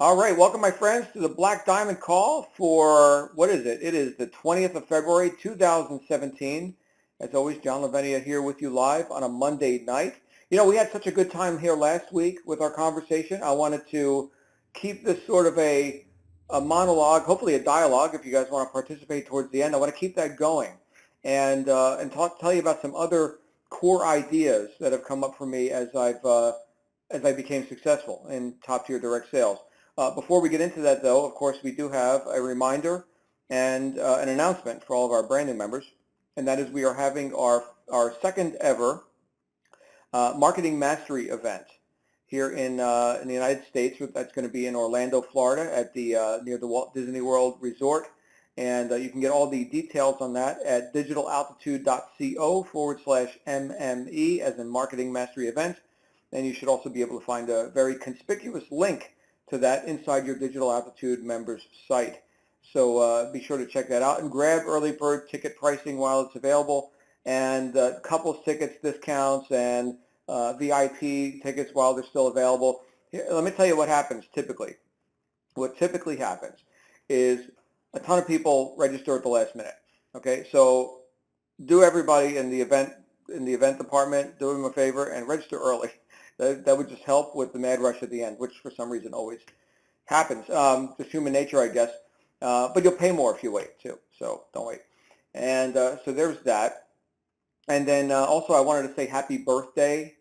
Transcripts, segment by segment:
All right, welcome my friends to the Black Diamond Call for, what is it? It is the 20th of February, 2017. As always, John Lavenia here with you live on a Monday night. You know, we had such a good time here last week with our conversation. I wanted to keep this sort of a monologue, hopefully a dialogue if you guys want to participate towards the end. I want to keep that going and tell you about some other core ideas that have come up for me as I became successful in top tier direct sales. Before we get into that, though, of course, we do have a reminder and an announcement for all of our brand new members, and that is we are having our second ever marketing mastery event here in the United States. That's going to be in Orlando, Florida, at the near the Walt Disney World Resort, and you can get all the details on that at digitalaltitude.co/MME, as in Marketing Mastery Event, and you should also be able to find a very conspicuous link to that inside your Digital Altitude members site. So be sure to check that out and grab early bird ticket pricing while it's available, and couples tickets discounts and VIP tickets while they're still available. Here, let me tell you what happens typically. What typically happens is a ton of people register at the last minute. Okay, so do everybody in the event department, do them a favor and register early. That would just help with the mad rush at the end, which for some reason always happens. Just human nature, I guess. But you'll pay more if you wait, too. So don't wait. And so there's that. And then also I wanted to say happy birthday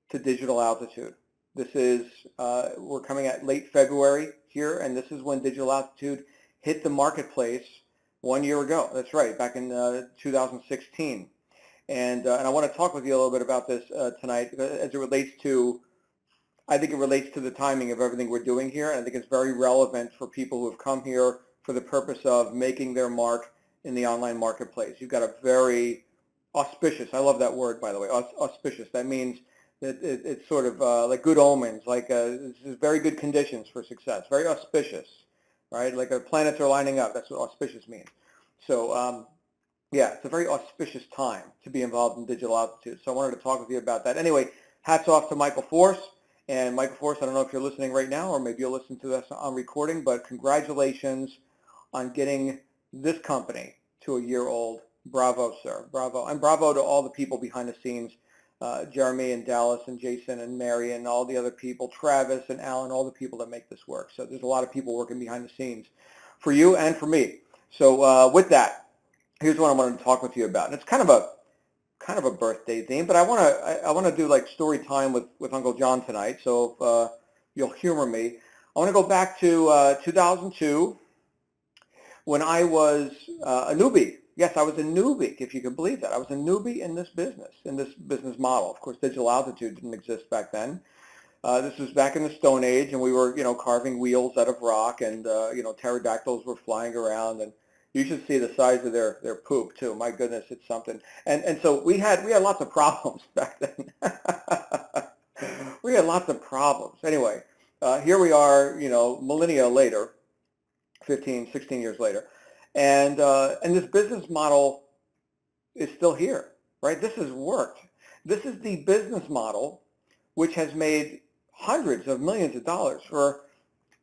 to Digital Altitude. This is, we're coming at late February here, and this is when Digital Altitude hit the marketplace 1 year ago. That's right, back in 2016. And I want to talk with you a little bit about this tonight as it relates to, I think it relates to the timing of everything we're doing here. And I think it's very relevant for people who have come here for the purpose of making their mark in the online marketplace. You've got a very auspicious, I love that word, by the way, auspicious. That means that it's sort of like good omens, like this is very good conditions for success, very auspicious, right? Like the planets are lining up. That's what auspicious means. So, yeah, it's a very auspicious time to be involved in Digital Altitude. So I wanted to talk with you about that. Anyway, hats off to Michael Force. And Michael Force, I don't know if you're listening right now, or maybe you'll listen to this on recording, but congratulations on getting this company to a year old. Bravo, sir. Bravo. And bravo to all the people behind the scenes, Jeremy and Dallas and Jason and Mary and all the other people, Travis and Alan, all the people that make this work. So there's a lot of people working behind the scenes for you and for me. So with that, here's what I wanted to talk with you about. And it's kind of a birthday theme, but I want to do like story time with Uncle John tonight. So if you'll humor me, I want to go back to 2002 when I was a newbie. Yes, I was a newbie, if you can believe that. I was a newbie in this business model. Of course, Digital Altitude didn't exist back then. This was back in the Stone Age, and we were, carving wheels out of rock, and pterodactyls were flying around, and you should see the size of their poop too. My goodness, it's something. And so we had lots of problems back then. We had lots of problems. Anyway, here we are, millennia later, 15, 16 years later, and this business model is still here, right? This has worked. This is the business model which has made hundreds of millions of dollars for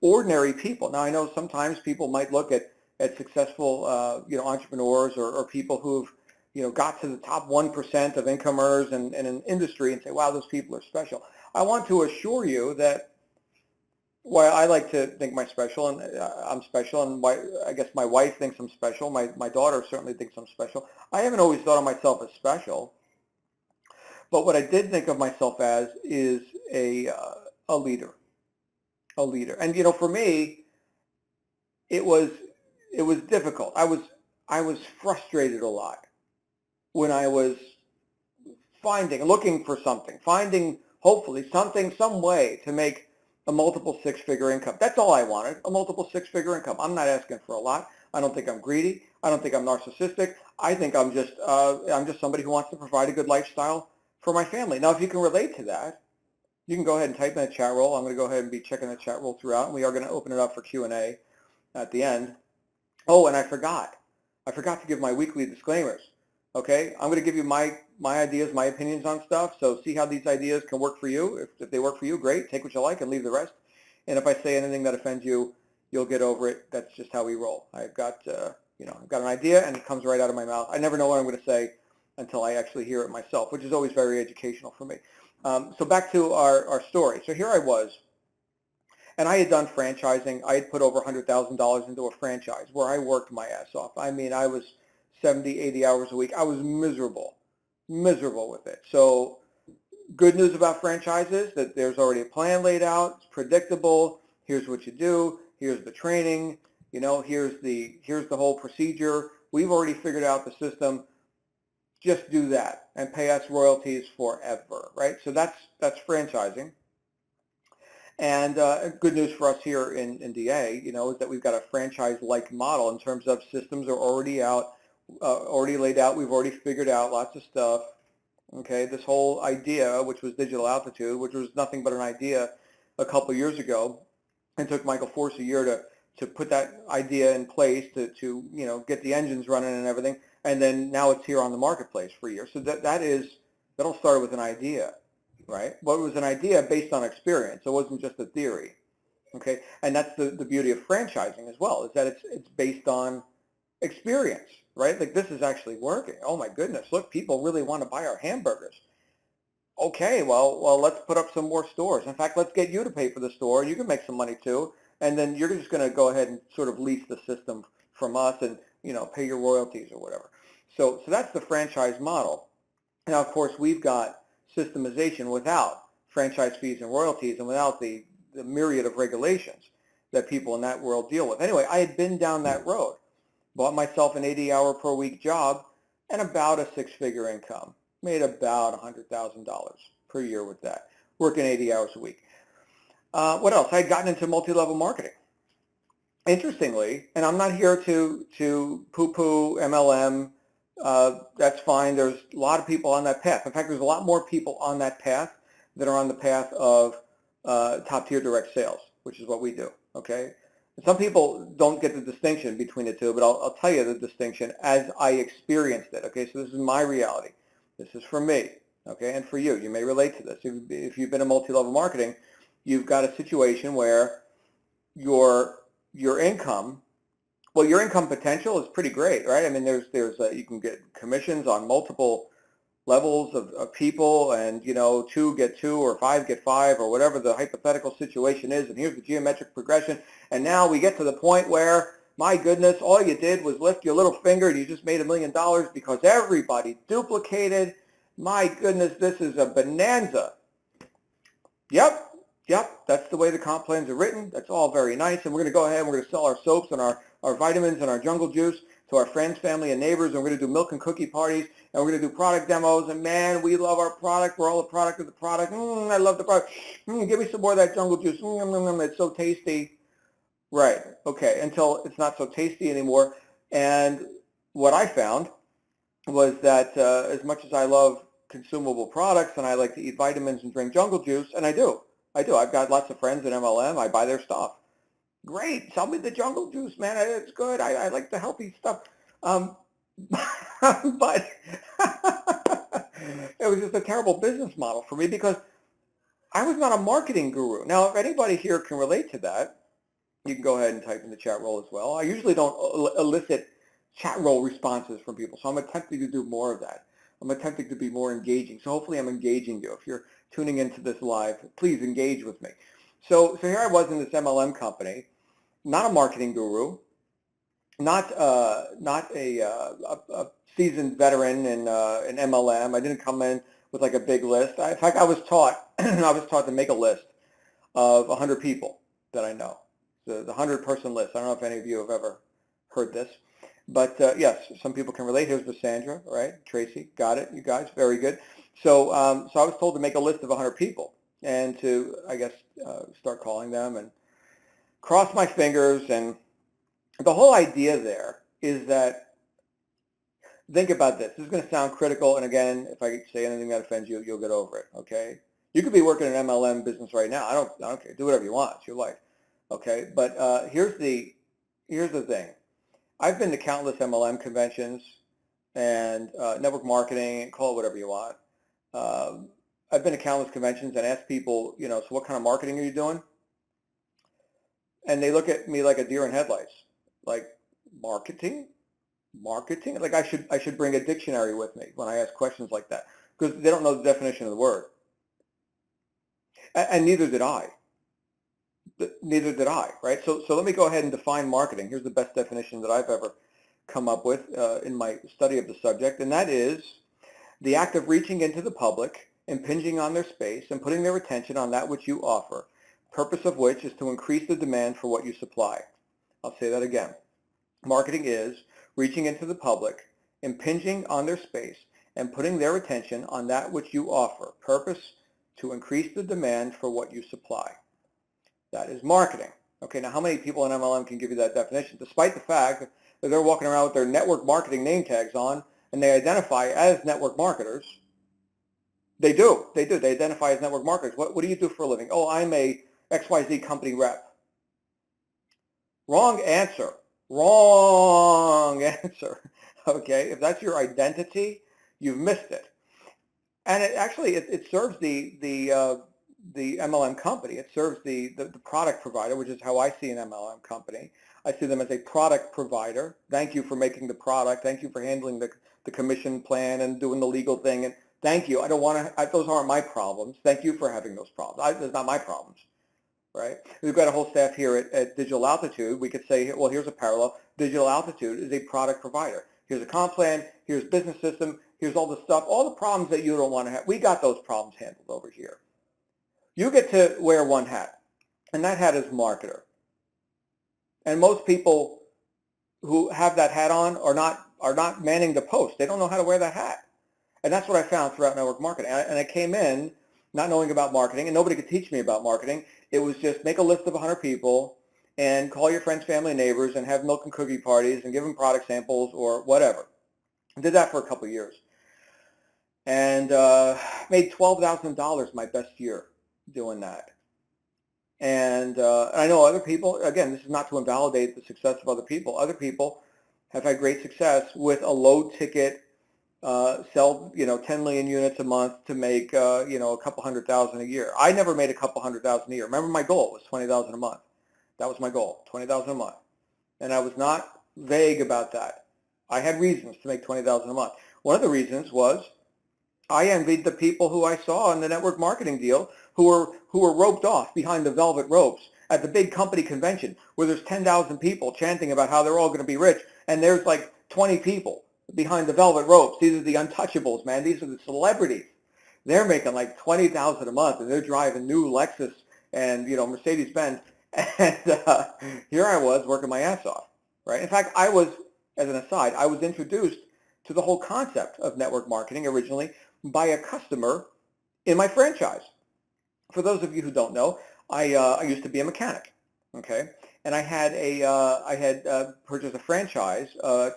ordinary people. Now, I know sometimes people might look at successful, entrepreneurs or people who've, got to the top 1% of income earners in an industry and say, wow, those people are special. I want to assure you that while I like to think I'm special, and I guess my wife thinks I'm special, my daughter certainly thinks I'm special, I haven't always thought of myself as special. But what I did think of myself as is a leader. A leader. And, for me, it was difficult. I was frustrated a lot when I was looking for something, finding hopefully some way to make a multiple six-figure income. That's all I wanted, a multiple six-figure income. I'm not asking for a lot. I don't think I'm greedy. I don't think I'm narcissistic. I think I'm just somebody who wants to provide a good lifestyle for my family. Now, if you can relate to that, you can go ahead and type in the chat roll. I'm going to go ahead and be checking the chat roll throughout, and we are going to open it up for Q&A at the end. Oh, and I forgot to give my weekly disclaimers. Okay, I'm going to give you my ideas, my opinions on stuff. So see how these ideas can work for you. If they work for you, great. Take what you like and leave the rest. And if I say anything that offends you, you'll get over it. That's just how we roll. I've got, I've got an idea, and it comes right out of my mouth. I never know what I'm going to say until I actually hear it myself, which is always very educational for me. So back to our story. So here I was, and I had done franchising. I had put over $100,000 into a franchise where I worked my ass off. I mean, I was 70, 80 hours a week. I was miserable with it. So good news about franchises, that there's already a plan laid out. It's predictable. Here's what you do. Here's the training. Here's the whole procedure. We've already figured out the system. Just do that and pay us royalties forever, right? So that's franchising. And good news for us here in DA, is that we've got a franchise-like model in terms of systems are already out, already laid out. We've already figured out lots of stuff. Okay, this whole idea, which was digital altitude, which was nothing but an idea a couple years ago, and took Michael Force a year to put that idea in place to get the engines running and everything, and then now it's here on the marketplace for a year. So that all started with an idea, right? But it was an idea based on experience. It wasn't just a theory. Okay, and that's the beauty of franchising as well, is that it's based on experience, right? Like, this is actually working. Oh my goodness, look, people really want to buy our hamburgers. Okay, well, let's put up some more stores. In fact, let's get you to pay for the store. You can make some money too, and then you're just going to go ahead and sort of lease the system from us, and pay your royalties or whatever. So that's the franchise model. Now, of course, we've got systemization without franchise fees and royalties, and without the myriad of regulations that people in that world deal with. Anyway, I had been down that road. Bought myself an 80-hour-per-week job and about a six-figure income. Made about $100,000 per year with that, working 80 hours a week. What else? I had gotten into multi-level marketing. Interestingly, and I'm not here to poo-poo MLM. That's fine. There's a lot of people on that path. In fact, there's a lot more people on that path that are on the path of top-tier direct sales, which is what we do. Okay. Some people don't get the distinction between the two, but I'll tell you the distinction as I experienced it. Okay, so this is my reality. This is for me. Okay, and for you. You may relate to this. If you've been in multi-level marketing, you've got a situation where your income, well, your income potential is pretty great, right? I mean, you can get commissions on multiple levels of people, and two get two or five get five or whatever the hypothetical situation is, and here's the geometric progression, and now we get to the point where, my goodness, all you did was lift your little finger and you just made $1 million because everybody duplicated. My goodness, this is a bonanza. Yep, that's the way the comp plans are written. That's all very nice, and we're going to go ahead and we're going to sell our soaps and our vitamins and our jungle juice to our friends, family, and neighbors, and we're going to do milk and cookie parties, and we're going to do product demos, and man, we love our product. We're all a product of the product. I love the product. Give me some more of that jungle juice. It's so tasty. Right, okay, until it's not so tasty anymore. And what I found was that as much as I love consumable products, and I like to eat vitamins and drink jungle juice, and I do. I've got lots of friends in MLM. I buy their stuff. Great, sell me the jungle juice, man. It's good. I like the healthy stuff. But it was just a terrible business model for me because I was not a marketing guru. Now, if anybody here can relate to that, you can go ahead and type in the chat roll as well. I usually don't elicit chat roll responses from people, so I'm attempting to do more of that. I'm attempting to be more engaging. So hopefully I'm engaging you. If you're tuning into this live, please engage with me. So here I was in this MLM company, not a marketing guru, not a seasoned veteran in MLM. I didn't come in with like a big list. In fact, I was taught to make a list of 100 people that I know. The 100-person list. I don't know if any of you have ever heard this, but yes, some people can relate. Here's Sandra, right? Tracy, got it. You guys, very good. So I was told to make a list of 100 people and to, I guess, start calling them and cross my fingers. And the whole idea there is that, think about this. This is going to sound critical, and again, if I say anything that offends you, you'll get over it. Okay? You could be working in an MLM business right now. I don't care. Do whatever you want. It's your life. Okay, but here's the thing. I've been to countless MLM conventions and network marketing, call it whatever you want. I've been to countless conventions and asked people, so what kind of marketing are you doing? And they look at me like a deer in headlights, like, marketing? Marketing? Like I should bring a dictionary with me when I ask questions like that, because they don't know the definition of the word. And neither did I. Neither did I, right? So let me go ahead and define marketing. Here's the best definition that I've ever come up with in my study of the subject, and that is the act of reaching into the public, impinging on their space, and putting their attention on that which you offer, purpose of which is to increase the demand for what you supply. I'll say that again. Marketing is reaching into the public, impinging on their space, and putting their attention on that which you offer, purpose to increase the demand for what you supply. That is marketing. Okay, now how many people in MLM can give you that definition, despite the fact that they're walking around with their network marketing name tags on and they identify as network marketers? They do. They identify as network marketers. What do you do for a living? Oh, I'm a XYZ company rep. Wrong answer. Wrong answer. Okay, if that's your identity, you've missed it. And it serves the MLM company. It serves the product provider, which is how I see an MLM company. I see them as a product provider. Thank you for making the product. Thank you for handling the commission plan and doing the legal thing. And thank you. I don't want to, those aren't my problems. Thank you for having those problems. Those are not my problems, right? We've got a whole staff here at Digital Altitude. We could say, well, here's a parallel. Digital Altitude is a product provider. Here's a comp plan. Here's business system. Here's all the stuff, all the problems that you don't want to have. We got those problems handled over here. You get to wear one hat, and that hat is marketer. And most people who have that hat on are not manning the post. They don't know how to wear that hat. And that's what I found throughout network marketing. And I came in not knowing about marketing, and nobody could teach me about marketing. It was just make a list of 100 people and call your friends, family, neighbors, and have milk and cookie parties and give them product samples or whatever. I did that for a couple of years. And made $12,000 my best year doing that. And I know other people, again, this is not to invalidate the success of other people. Other people have had great success with a low ticket, sell, 10 million units a month to make, a couple $100,000 a year. I never made a couple $100,000 a year. Remember, my goal was $20,000 a month. That was my goal, $20,000 a month. And I was not vague about that. I had reasons to make $20,000 a month. One of the reasons was I envied the people who I saw in the network marketing deal who were roped off behind the velvet ropes at the big company convention where there's 10,000 people chanting about how they're all going to be rich, and there's like 20 people behind the velvet ropes. These are the untouchables, man. These are the celebrities. They're making like $20,000 a month, and they're driving new Lexus and Mercedes-Benz. And here I was working my ass off, right? In fact, I was, as an aside, I was introduced to the whole concept of network marketing originally by a customer in my franchise. For those of you who don't know, I used to be a mechanic, okay, and I had purchased a franchise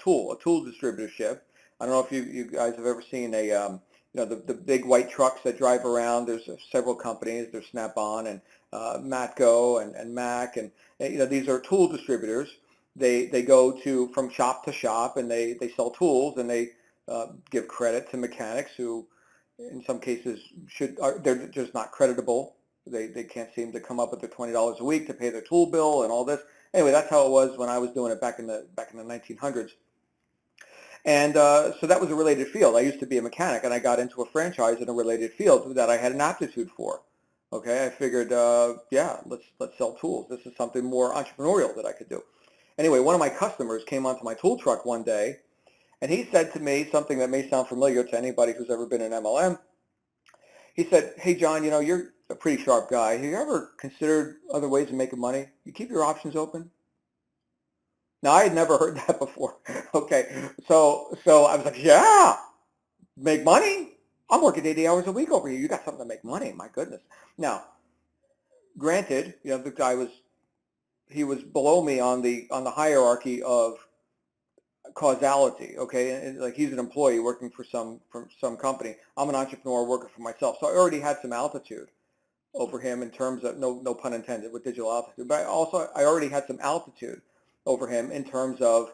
tool distributorship. I don't know if you guys have ever seen the big white trucks that drive around. There's several companies. There's Snap-on and Matco and Mac, and these are tool distributors. They go from shop to shop, and they sell tools, and they give credit to mechanics who, in some cases, they're just not creditable. They can't seem to come up with their $20 a week to pay their tool bill and all this. Anyway, that's how it was when I was doing it back in the 1900s. And so that was a related field. I used to be a mechanic, and I got into a franchise in a related field that I had an aptitude for. Okay, I figured, yeah, let's sell tools. This is something more entrepreneurial that I could do. Anyway, one of my customers came onto my tool truck one day, and he said to me something that may sound familiar to anybody who's ever been in MLM. He said, "Hey, John, you're a pretty sharp guy. Have you ever considered other ways of making money? You keep your options open?" Now, I had never heard that before. Okay, so I was like, "Yeah, make money? I'm working 80 hours a week over here. You got something to make money? My goodness." Now, granted, the guy he was below me on the hierarchy of causality, okay, and like he's an employee working for some company. I'm an entrepreneur working for myself, so I already had some altitude over him in terms of no pun intended with digital altitude, but I already had some altitude over him in terms of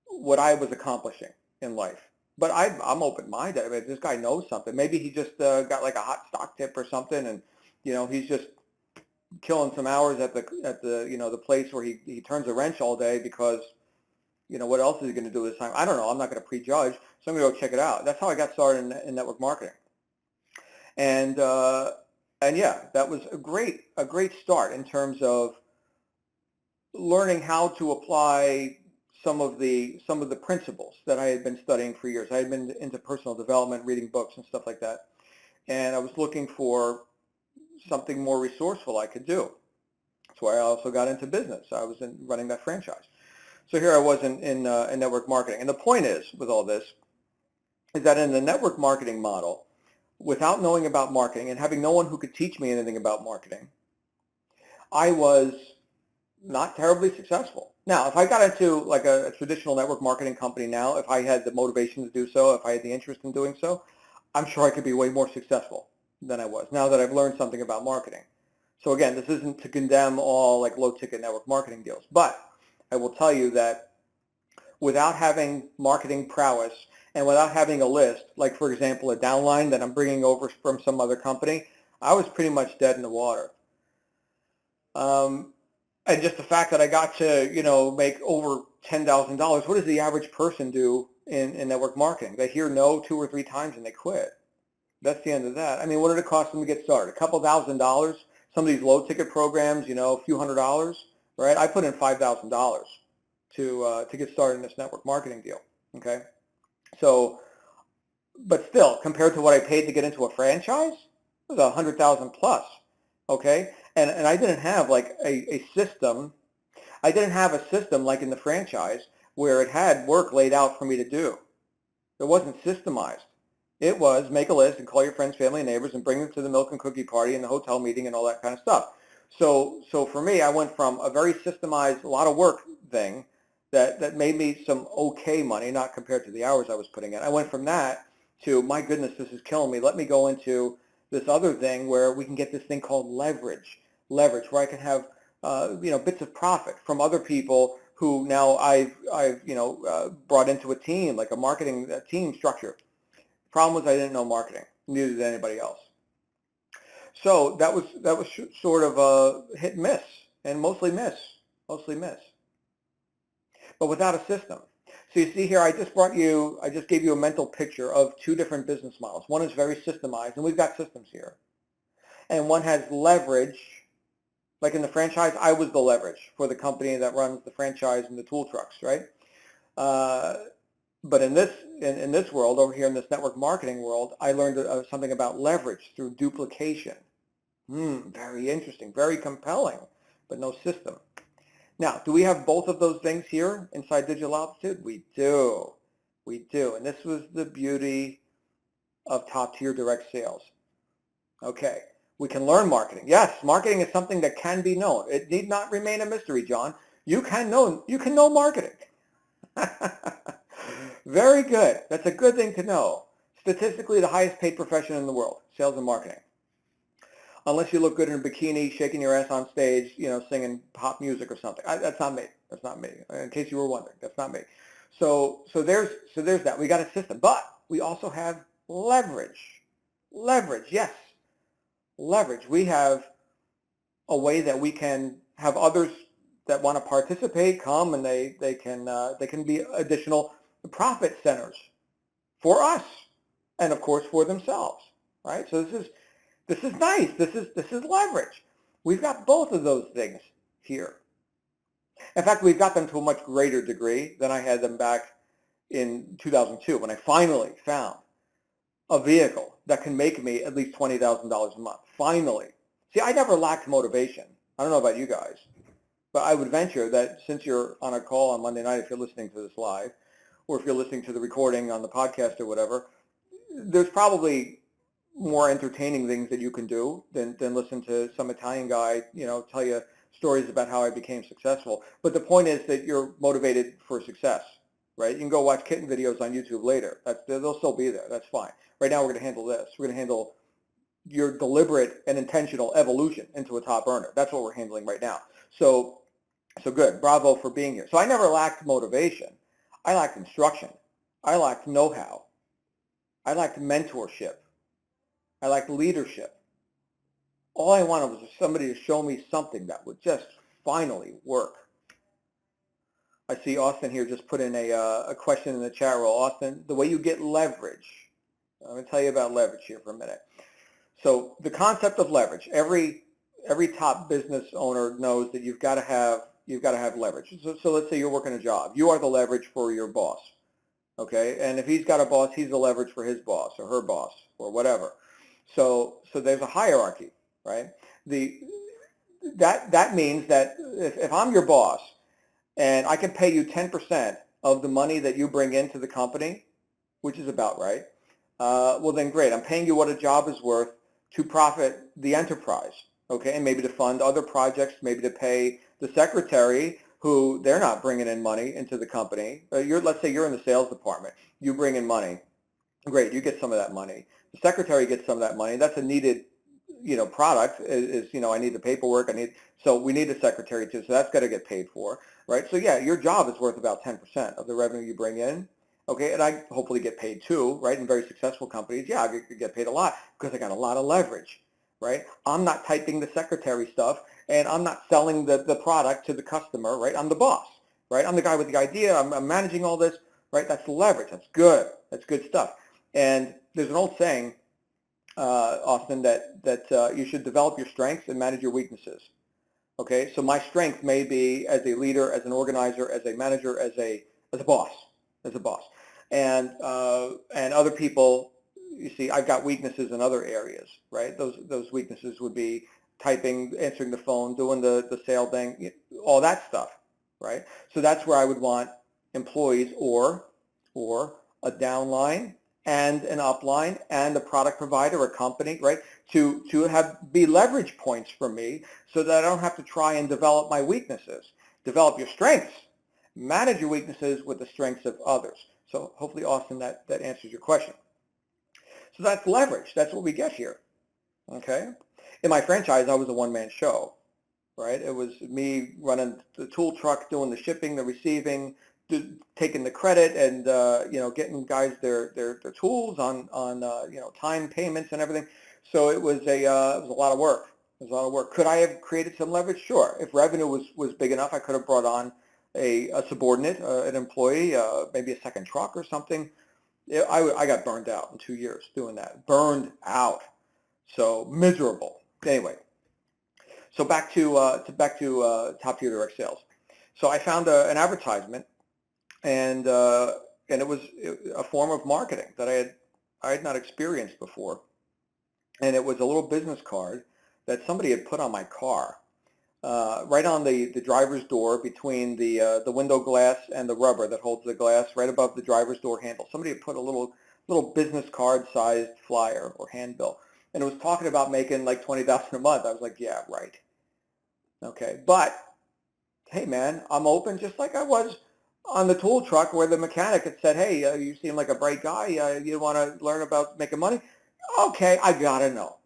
what I was accomplishing in life. But I'm open-minded. I mean, this guy knows something. Maybe he just got like a hot stock tip or something, and he's just killing some hours at the the place where he turns a wrench all day because what else is he going to do this time? I don't know. I'm not going to prejudge, so I'm going to go check it out. That's how I got started in network marketing, and yeah, that was a great start in terms of learning how to apply some of the principles that I had been studying for years. I had been into personal development, reading books and stuff like that, and I was looking for something more resourceful I could do. That's why I also got into business. I was running that franchise. So here I was in network marketing. And the point is, with all this, is that in the network marketing model, without knowing about marketing and having no one who could teach me anything about marketing, I was not terribly successful. Now, if I got into like a traditional network marketing company now, if I had the motivation to do so, if I had the interest in doing so, I'm sure I could be way more successful than I was now that I've learned something about marketing. So again, this isn't to condemn all like low-ticket network marketing deals, but I will tell you that without having marketing prowess and without having a list, like for example, a downline that I'm bringing over from some other company, I was pretty much dead in the water. And just the fact that I got to, make over $10,000, what does the average person do in network marketing? They hear no 2 or 3 times and they quit. That's the end of that. I mean, what did it cost them to get started? A couple $1,000s. Some of these low ticket programs, a few $100s, right? I put in $5,000 to get started in this network marketing deal. Okay, so but still, compared to what I paid to get into a franchise, it was 100,000 plus. Okay, and I didn't have like a system. I didn't have a system like in the franchise where it had work laid out for me to do. It wasn't systemized. It was make a list and call your friends, family, and neighbors and bring them to the milk and cookie party and the hotel meeting and all that kind of stuff. So for me, I went from a very systemized, a lot of work thing that made me some okay money, not compared to the hours I was putting in. I went from that to, my goodness, this is killing me. Let me go into this other thing where we can get this thing called leverage, where I can have bits of profit from other people who now I've brought into a team, like a marketing team structure. Problem was I didn't know marketing, neither did anybody else. So that was sort of a hit and miss, and mostly miss. But without a system. So you see here, I just gave you a mental picture of 2 different business models. One is very systemized, and we've got systems here. And one has leverage. Like in the franchise, I was the leverage for the company that runs the franchise and the tool trucks, right? But in this world, over here in this network marketing world, I learned something about leverage through duplication. Very interesting, very compelling, but no system. Now, do we have both of those things here inside Digital Altitude? We do. And this was the beauty of top-tier direct sales. Okay, we can learn marketing. Yes, marketing is something that can be known. It need not remain a mystery, John. You can know marketing. Very good. That's a good thing to know. Statistically, the highest paid profession in the world, sales and marketing. Unless you look good in a bikini, shaking your ass on stage, singing pop music or something. That's not me. That's not me. In case you were wondering, that's not me. So there's that. We got a system, but we also have leverage. Leverage, yes. Leverage. We have a way that we can have others that want to participate come, and they can be additional profit centers for us, and of course for themselves, right? So this is nice. This is leverage. We've got both of those things here. In fact, we've got them to a much greater degree than I had them back in 2002 when I finally found a vehicle that can make me at least $20,000 a month. Finally. See, I never lacked motivation. I don't know about you guys, but I would venture that since you're on a call on Monday night, if you're listening to this live, or if you're listening to the recording on the podcast or whatever, there's probably more entertaining things that you can do than listen to some Italian guy, tell you stories about how I became successful. But the point is that you're motivated for success, right? You can go watch kitten videos on YouTube later. They'll still be there. That's fine. Right now we're going to handle this. We're going to handle your deliberate and intentional evolution into a top earner. That's what we're handling right now. So good. Bravo for being here. So I never lacked motivation. I lacked instruction. I lacked know-how. I lacked mentorship. I lacked leadership. All I wanted was somebody to show me something that would just finally work. I see Austin here just put in a question in the chat roll. Austin, the way you get leverage, I'm going to tell you about leverage here for a minute. So the concept of leverage, every top business owner knows that you've got to have leverage. So let's say you're working a job. You are the leverage for your boss, okay? And if he's got a boss, he's the leverage for his boss or her boss or whatever. So there's a hierarchy, right? That means that if I'm your boss and I can pay you 10% of the money that you bring into the company, which is about right, well then great. I'm paying you what a job is worth to profit the enterprise, okay? And maybe to fund other projects, maybe to pay the secretary who they're not bringing in money into the company. Let's say you're in the sales department. You bring in money. Great, you get some of that money. The secretary gets some of that money. That's a needed, product is, I need the paperwork. So we need a secretary too. So that's got to get paid for, right? So yeah, your job is worth about 10% of the revenue you bring in. Okay, and I hopefully get paid too, right? In very successful companies, yeah, I get paid a lot because I got a lot of leverage, right? I'm not typing the secretary stuff and I'm not selling the product to the customer, right? I'm the boss, right? I'm the guy with the idea. I'm managing all this, right? That's the leverage. That's good. That's good stuff. And there's an old saying, Austin, that you should develop your strengths and manage your weaknesses. Okay, so my strength may be as a leader, as an organizer, as a manager, as a boss, and other people. You see, I've got weaknesses in other areas, right? Those weaknesses would be typing, answering the phone, doing the sale thing, all that stuff, right? So that's where I would want employees or a downline and an upline and a product provider, a company, right, to be leverage points for me so that I don't have to try and develop my weaknesses. Develop your strengths. Manage your weaknesses with the strengths of others. So hopefully, Austin, that answers your question. So that's leverage. That's what we get here, okay? In my franchise, I was a one-man show, right? It was me running the tool truck, doing the shipping, the receiving, taking the credit, and getting guys their tools on time payments and everything. So it was a lot of work. It was a lot of work. Could I have created some leverage? Sure. If revenue was big enough, I could have brought on a subordinate, an employee, maybe a second truck or something. I got burned out in 2 years doing that. Burned out. So miserable. Anyway, so back to top tier direct sales. So I found an advertisement, and it was a form of marketing that I had not experienced before, and it was a little business card that somebody had put on my car, right on the driver's door between the window glass and the rubber that holds the glass, right above the driver's door handle. Somebody had put a little business card sized flyer or handbill, and it was talking about making like $20,000 a month. I was like, yeah, right. Okay, but hey man, I'm open just like I was on the tool truck where the mechanic had said, hey, you seem like a bright guy. You want to learn about making money? Okay, I gotta know.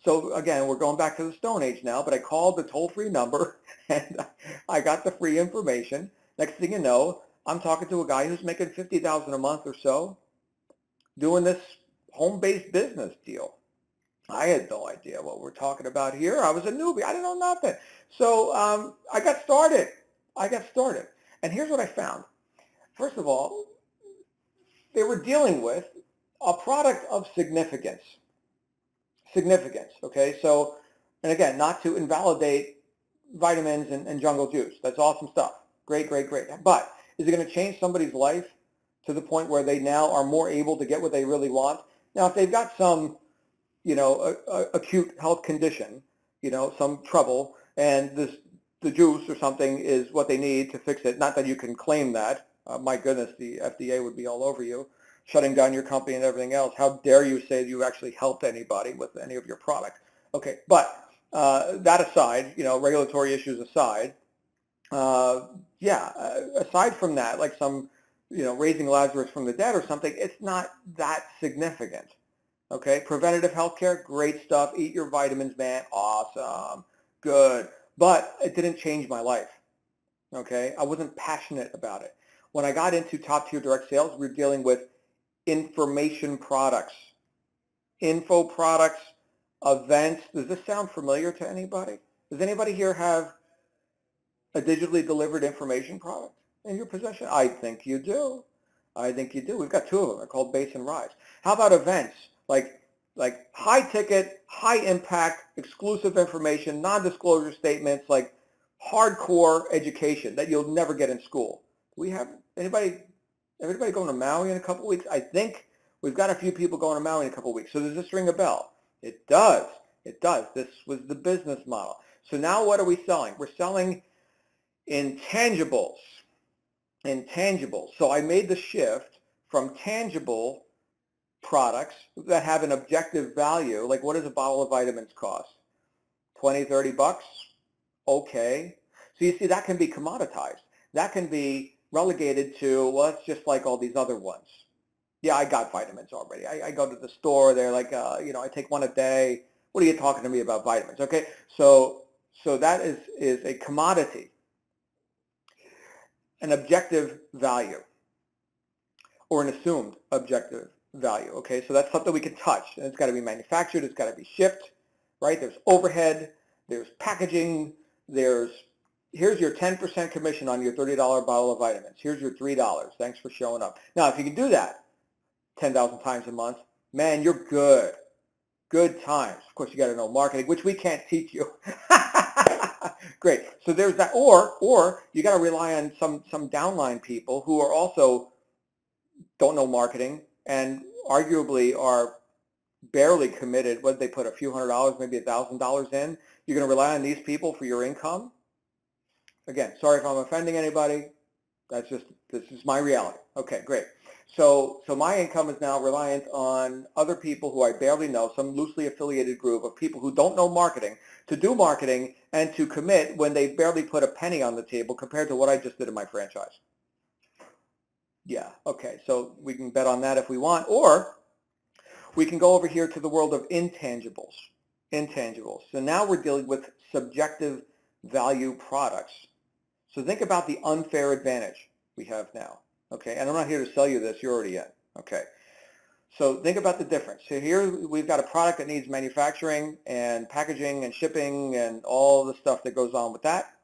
So again, we're going back to the Stone Age now, but I called the toll-free number and I got the free information. Next thing you know, I'm talking to a guy who's making $50,000 a month or so doing this home-based business deal. I had no idea what we're talking about here. I was a newbie. I didn't know nothing. So I got started. And here's what I found. First of all, they were dealing with a product of significance. Okay? So, and again, not to invalidate vitamins and jungle juice. That's awesome stuff. Great. But is it going to change somebody's life to the point where they now are more able to get what they really want? Now, if they've got some acute health condition, some trouble, and the juice or something is what they need to fix it. Not that you can claim that. My goodness, the FDA would be all over you, shutting down your company and everything else. How dare you say that you actually helped anybody with any of your product? Okay, but that aside, regulatory issues aside, aside from that, like some, raising Lazarus from the dead or something, it's not that significant. Okay, preventative healthcare, great stuff. Eat your vitamins, man. Awesome. Good. But it didn't change my life. Okay, I wasn't passionate about it. When I got into top tier direct sales, we were dealing with information products, info products, Events, does this sound familiar to anybody? Does anybody here have a digitally delivered information product in your possession? I think you do. I think you do. We've got two of them. They're called Base and Rise. How about events like high ticket, high impact, exclusive information, non-disclosure statements, like hardcore education that you'll never get in school? Do we have everybody going to Maui in a couple of weeks? I think we've got a few people going to Maui in a couple of weeks. So does this ring a bell? It does. It does. This was the business model. So now what are we selling? We're selling intangibles. Intangibles. So I made the shift from tangible products that have an objective value, like what does a bottle of vitamins cost? 20, 30 bucks? Okay. So you see, that can be commoditized. That can be relegated to, well, it's just like all these other ones. Yeah, I got vitamins already. I go to the store. They're like, I take one a day. What are you talking to me about vitamins? Okay. So that is a commodity, an objective value, or an assumed objective value. Okay, so that's something we can touch, and it's got to be manufactured, it's got to be shipped, right? There's overhead, there's packaging, here's your 10% commission on your $30 bottle of vitamins. Here's your $3. Thanks for showing up. Now, if you can do that 10,000 times a month, man, you're good. Good times. Of course, you got to know marketing, which we can't teach you. Great. So there's that. Or you got to rely on some downline people who are also don't know marketing and arguably are barely committed. What, they put a few $100, maybe $1,000 in? You're going to rely on these people for your income? Again, sorry if I'm offending anybody. This is my reality. Okay, great. So my income is now reliant on other people who I barely know, some loosely affiliated group of people who don't know marketing, to do marketing and to commit when they barely put a penny on the table compared to what I just did in my franchise. Yeah, okay, so we can bet on that if we want, or we can go over here to the world of intangibles. Intangibles. So now we're dealing with subjective value products. So think about the unfair advantage we have now. Okay, and I'm not here to sell you this, you're already in. Okay, so think about the difference. So here we've got a product that needs manufacturing and packaging and shipping and all the stuff that goes on with that,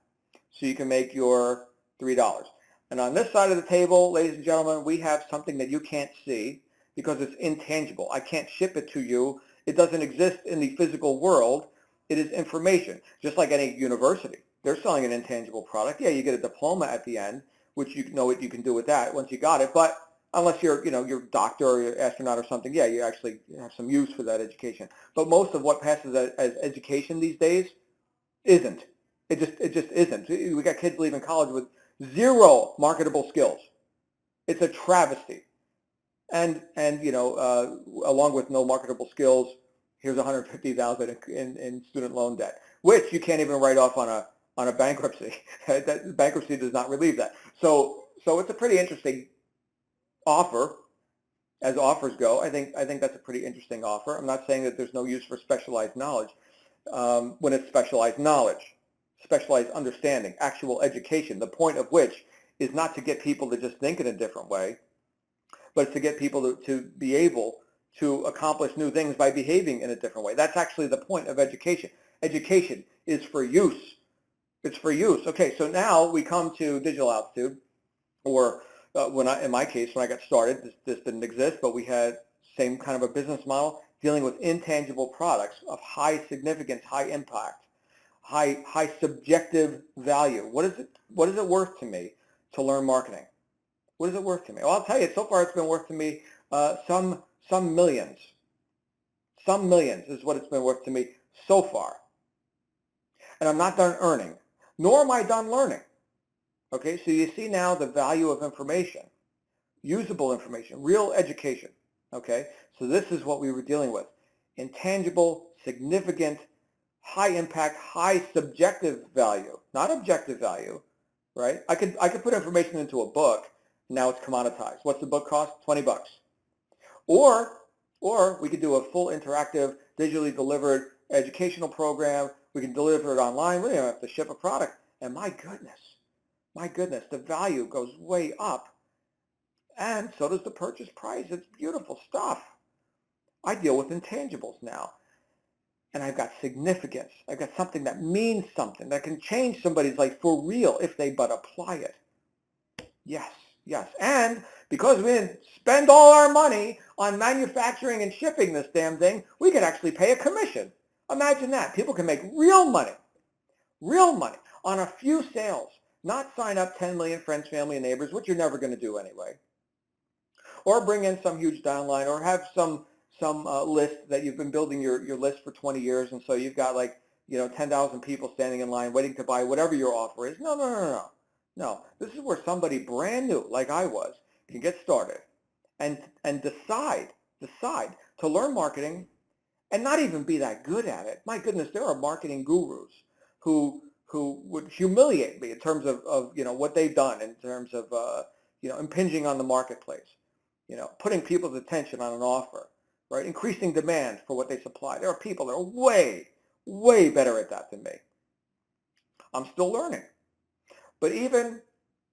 so you can make your $3. And on this side of the table, ladies and gentlemen, we have something that you can't see because it's intangible. I can't ship it to you. It doesn't exist in the physical world. It is information, just like any university. They're selling an intangible product. Yeah, you get a diploma at the end, which you know what you can do with that once you got it. But unless you're a doctor or you're an astronaut or something, yeah, you actually have some use for that education. But most of what passes as education these days isn't. It just isn't. We got kids leaving college with zero marketable skills. It's a travesty. And along with no marketable skills, here's $150,000 in student loan debt, which you can't even write off on a bankruptcy. That bankruptcy does not relieve that. So it's a pretty interesting offer, as offers go. I think that's a pretty interesting offer. I'm not saying that there's no use for specialized knowledge when it's specialized knowledge, specialized understanding, actual education. The point of which is not to get people to just think in a different way, but it's to get people to be able to accomplish new things by behaving in a different way. That's actually the point of education. Education is for use. It's for use. Okay, so now we come to digital altitude, or in my case, when I got started, this didn't exist, but we had same kind of a business model dealing with intangible products of high significance, high impact, high subjective value. What is it worth to me to learn marketing? What is it worth to me? Well, I'll tell you, so far it's been worth to me some millions. Some millions is what it's been worth to me so far. And I'm not done earning, nor am I done learning. Okay, so you see now the value of information, usable information, real education. Okay, so this is what we were dealing with. Intangible, significant, high impact, high subjective value, not objective value, right? I could put information into a book. Now it's commoditized. What's the book cost? 20 bucks. Or we could do a full interactive, digitally delivered educational program. We can deliver it online. We don't have to ship a product. And my goodness, the value goes way up. And so does the purchase price. It's beautiful stuff. I deal with intangibles now. and I've got significance. I've got something that means something, that can change somebody's life for real if they but apply it. Yes, yes. And because we didn't spend all our money on manufacturing and shipping this damn thing, we could actually pay a commission. Imagine that. People can make real money on a few sales, not sign up 10 million friends, family, and neighbors, which you're never going to do anyway, or bring in some huge downline, or have some list that you've been building your list for 20 years, and so you've got like 10,000 people standing in line waiting to buy whatever your offer is. No, no, no, no, no. No, this is where somebody brand new, like I was, can get started and decide to learn marketing and not even be that good at it. My goodness, there are marketing gurus who would humiliate me in terms of what they've done in terms of impinging on the marketplace, putting people's attention on an offer, right? Increasing demand for what they supply. There are people that are way, way better at that than me. I'm still learning. But even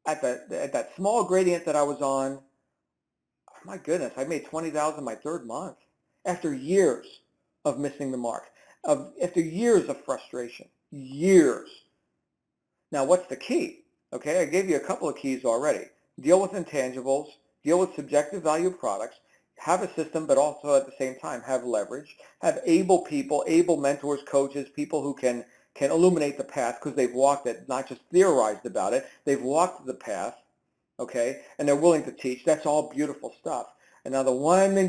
at that small gradient that I was on, my goodness, I made $20,000 my third month after years of missing the mark, after years of frustration, years. Now, what's the key? Okay, I gave you a couple of keys already. Deal with intangibles, deal with subjective value products, have a system, but also at the same time have leverage, have able people, able mentors, coaches, people who can illuminate the path because they've walked it, not just theorized about it. They've walked the path, okay, and they're willing to teach. That's all beautiful stuff. And now the one more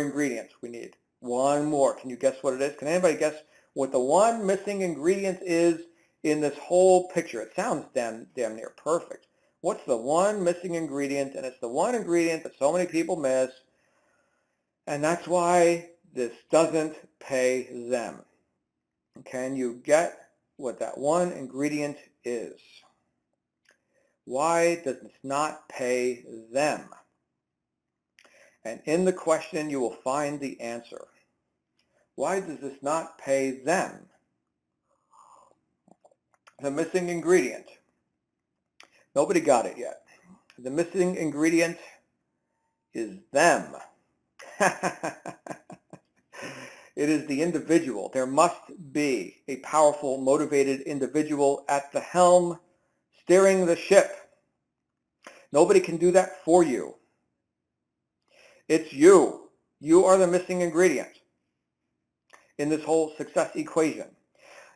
ingredient we need. One more. Can you guess what it is? Can anybody guess what the one missing ingredient is in this whole picture? It sounds damn near perfect. What's the one missing ingredient? And it's the one ingredient that so many people miss. And that's why this doesn't pay them. Can you get what that one ingredient is? Why does this not pay them? And in the question, you will find the answer. Why does this not pay them? The missing ingredient. Nobody got it yet. The missing ingredient is them. It is the individual. There must be a powerful, motivated individual at the helm, steering the ship. Nobody can do that for you. It's you. You are the missing ingredient in this whole success equation.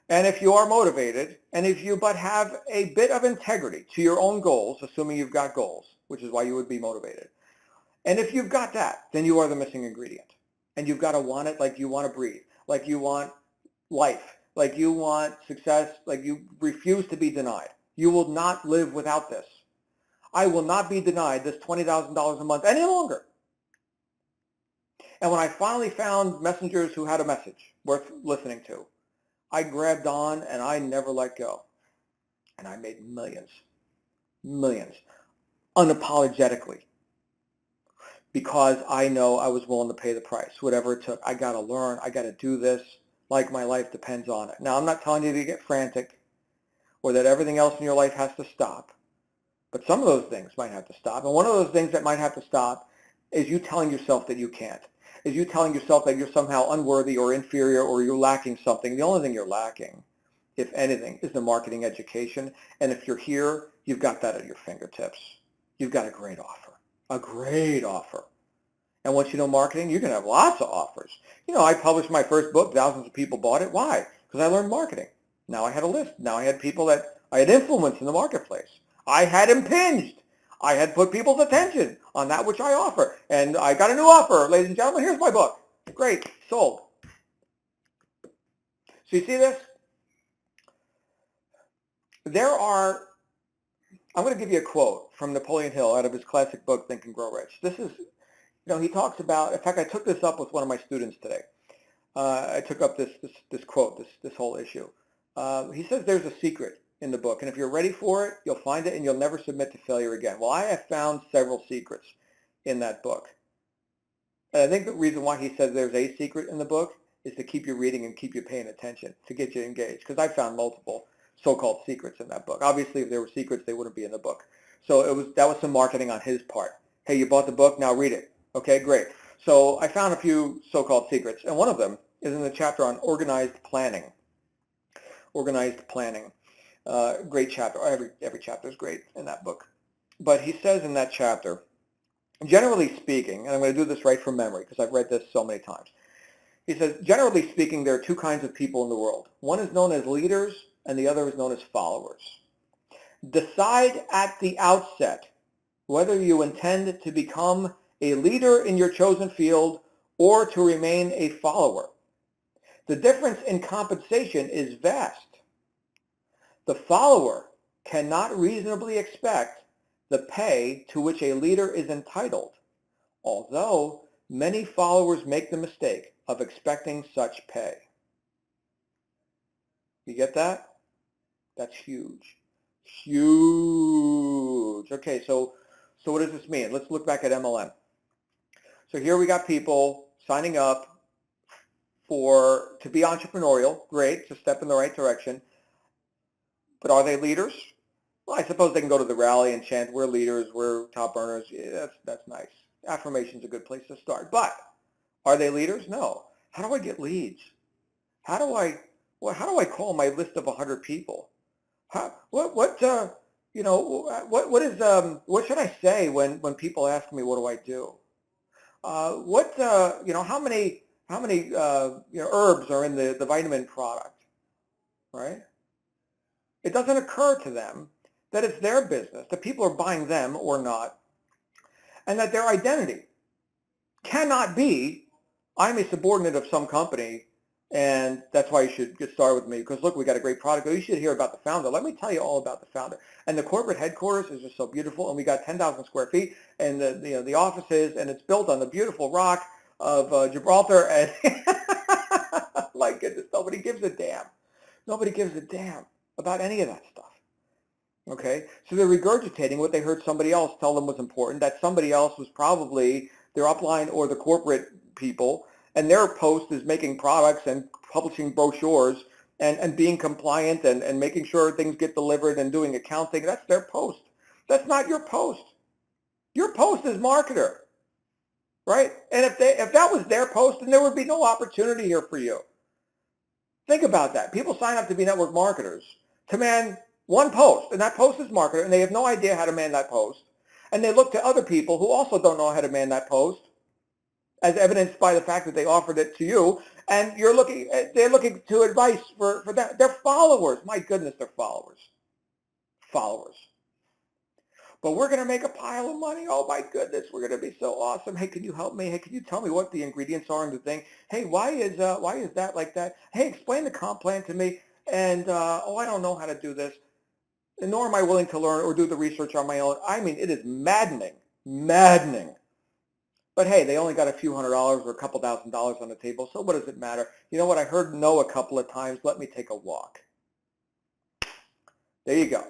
And if you are motivated, and if you but have a bit of integrity to your own goals, assuming you've got goals, which is why you would be motivated, and if you've got that, then you are the missing ingredient. And you've got to want it like you want to breathe, like you want life, like you want success, like you refuse to be denied. You will not live without this. I will not be denied this $20,000 a month any longer. And when I finally found messengers who had a message worth listening to, I grabbed on and I never let go. And I made millions, unapologetically, because I know I was willing to pay the price, whatever it took. I got to learn. I got to do this like my life depends on it. Now, I'm not telling you to get frantic or that everything else in your life has to stop, but some of those things might have to stop. And one of those things that might have to stop is you telling yourself that you can't, is you telling yourself that you're somehow unworthy or inferior or you're lacking something. The only thing you're lacking, if anything, is the marketing education. And if you're here, you've got that at your fingertips. You've got a great offer. A great offer. And once you know marketing, you're going to have lots of offers. I published my first book. Thousands of people bought it. Why? Because I learned marketing. Now I had a list. Now I had people that I had influence in the marketplace. I had impinged. I had put people's attention on that which I offer. And I got a new offer. Ladies and gentlemen, here's my book. Great. Sold. So you see this? I'm going to give you a quote from Napoleon Hill out of his classic book, Think and Grow Rich. This is, he talks about, in fact, I took this up with one of my students today. I took up this quote, this whole issue. He says there's a secret in the book, and if you're ready for it, you'll find it, and you'll never submit to failure again. Well, I have found several secrets in that book. And I think the reason why he says there's a secret in the book is to keep you reading and keep you paying attention, to get you engaged, because I found multiple so-called secrets in that book. Obviously, if there were secrets, they wouldn't be in the book. So that was some marketing on his part. Hey, you bought the book, now read it. Okay, great. So I found a few so-called secrets, and one of them is in the chapter on organized planning. Organized planning. Great chapter. Every chapter is great in that book. But he says in that chapter, generally speaking, and I'm going to do this right from memory because I've read this so many times. He says, generally speaking, there are two kinds of people in the world. One is known as leaders and the other is known as followers. Decide at the outset whether you intend to become a leader in your chosen field or to remain a follower. The difference in compensation is vast. The follower cannot reasonably expect the pay to which a leader is entitled, although many followers make the mistake of expecting such pay. You get that? That's huge. Huge. Okay, so what does this mean? Let's look back at MLM. So here we got people signing up to be entrepreneurial. Great, it's a step in the right direction. But are they leaders? Well, I suppose they can go to the rally and chant, we're leaders, we're top earners. Yeah, that's nice. Affirmation's a good place to start. But are they leaders? No. How do I get leads? How do I call my list of 100 people? What should I say when people ask me what do I do? How many herbs are in the vitamin product, right? It doesn't occur to them that it's their business, that people are buying them or not, and that their identity cannot be, I'm a subordinate of some company, and that's why you should get started with me, because look, we got a great product. Oh, you should hear about the founder. Let me tell you all about the founder. And the corporate headquarters is just so beautiful, and we got 10,000 square feet, and the offices, and it's built on the beautiful rock of Gibraltar, and my goodness, nobody gives a damn. Nobody gives a damn about any of that stuff. Okay, so they're regurgitating what they heard somebody else tell them was important. That somebody else was probably their upline or the corporate people, and their post is making products and publishing brochures and being compliant and making sure things get delivered and doing accounting. That's their post. That's not your post. Your post is marketer, right? And if that was their post, then there would be no opportunity here for you. Think about that. People sign up to be network marketers to man one post, and that post is marketer, and they have no idea how to man that post. And they look to other people who also don't know how to man that post, as evidenced by the fact that they offered it to you, and they're looking to advice for that. They're followers. My goodness, they're followers. Followers. But we're going to make a pile of money. Oh my goodness, we're going to be so awesome. Hey, can you help me? Hey, can you tell me what the ingredients are in the thing? Hey, why is that like that? Hey, explain the comp plan to me. And I don't know how to do this. And nor am I willing to learn or do the research on my own. I mean, it is maddening. But hey, they only got a few $100s or a couple $1,000s on the table, so what does it matter? You know what? I heard no a couple of times. Let me take a walk. There you go.